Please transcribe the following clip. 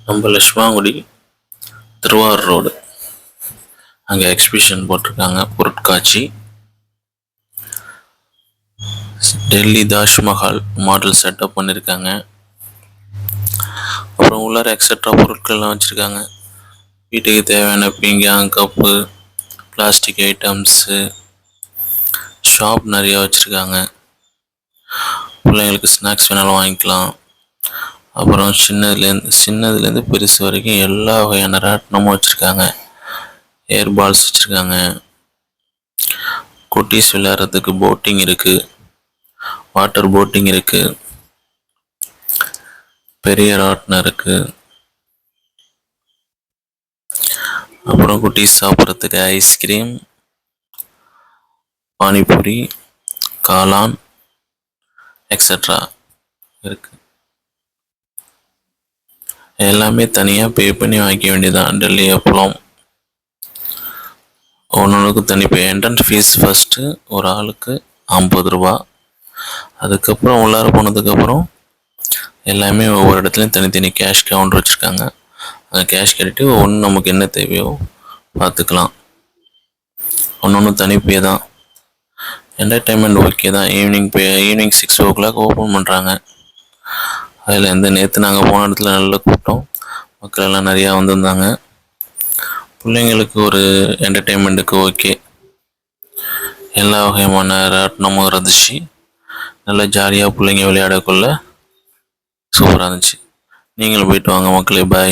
நம்ம லட்சுமாங்குடி திருவாரூர் ரோடு அங்கே எக்ஸிபிஷன் போட்டிருக்காங்க. பொருட்காட்சி. டெல்லி தாஜ்மஹால் மாடல் செட்டப் பண்ணியிருக்காங்க. அப்புறம் உள்ளார எக்ஸட்ரா பொருட்கள்லாம் வச்சுருக்காங்க. வீட்டுக்கு தேவையான பீங்கான், கப்பு, பிளாஸ்டிக் ஐட்டம்ஸு, ஷாப் நிறையா வச்சுருக்காங்க. பிள்ளைங்களுக்கு ஸ்நாக்ஸ் வேணாலும் வாங்கிக்கலாம். அப்புறம் சின்னதுலேருந்து பெருசு வரைக்கும் எல்லா வகையான ராட்டினமும் வச்சுருக்காங்க. ஏர் பால்ஸ் வச்சுருக்காங்க. குட்டீஸ் விளையாடுறதுக்கு போட்டிங் இருக்குது. வாட்டர் போட்டிங் இருக்குது. பெரிய ராட்டினம் இருக்குது. அப்புறம் குட்டீஸ் சாப்பிட்றதுக்கு ஐஸ்கிரீம், பானிபூரி, காளான் எக்ஸட்ரா இருக்குது. எல்லாமே தனியாக பே பண்ணி வாங்கிக்க வேண்டியதான். டெல்லி அப்பளம் ஒன்றுக்கும் தனி பே. என்ட்ரன்ஸ் ஃபீஸ் ஃபஸ்ட்டு ஒரு ஆளுக்கு 50 ரூபா. அதுக்கப்புறம் உள்ளார போனதுக்கப்புறம் எல்லாமே ஒவ்வொரு இடத்துலையும் தனித்தனி கேஷ் கவுண்டர் வச்சுருக்காங்க. அந்த கேஷ் கட்டிட்டு ஒன்று நமக்கு என்ன தேவையோ பார்த்துக்கலாம். ஒன்று தனி பே தான். என்டர்டைன்மெண்ட் ஓகே தான். ஈவினிங் 6 o'clock ஓப்பன் பண்ணுறாங்க. அதில் நேற்று நாங்கள் போன இடத்துல நல்ல கூட்டம், மக்கள் எல்லாம் நிறையா வந்திருந்தாங்க. பிள்ளைங்களுக்கு ஒரு என்டர்டைன்மெண்ட்டுக்கு ஓகே. எல்லா வகையான ராட்டினமும் இருந்துச்சு. நல்லா ஜாலியாக பிள்ளைங்க விளையாடக்குள்ள சூப்பராக இருந்துச்சு. நீங்களும் போயிட்டு வாங்க மக்களே. பாய்.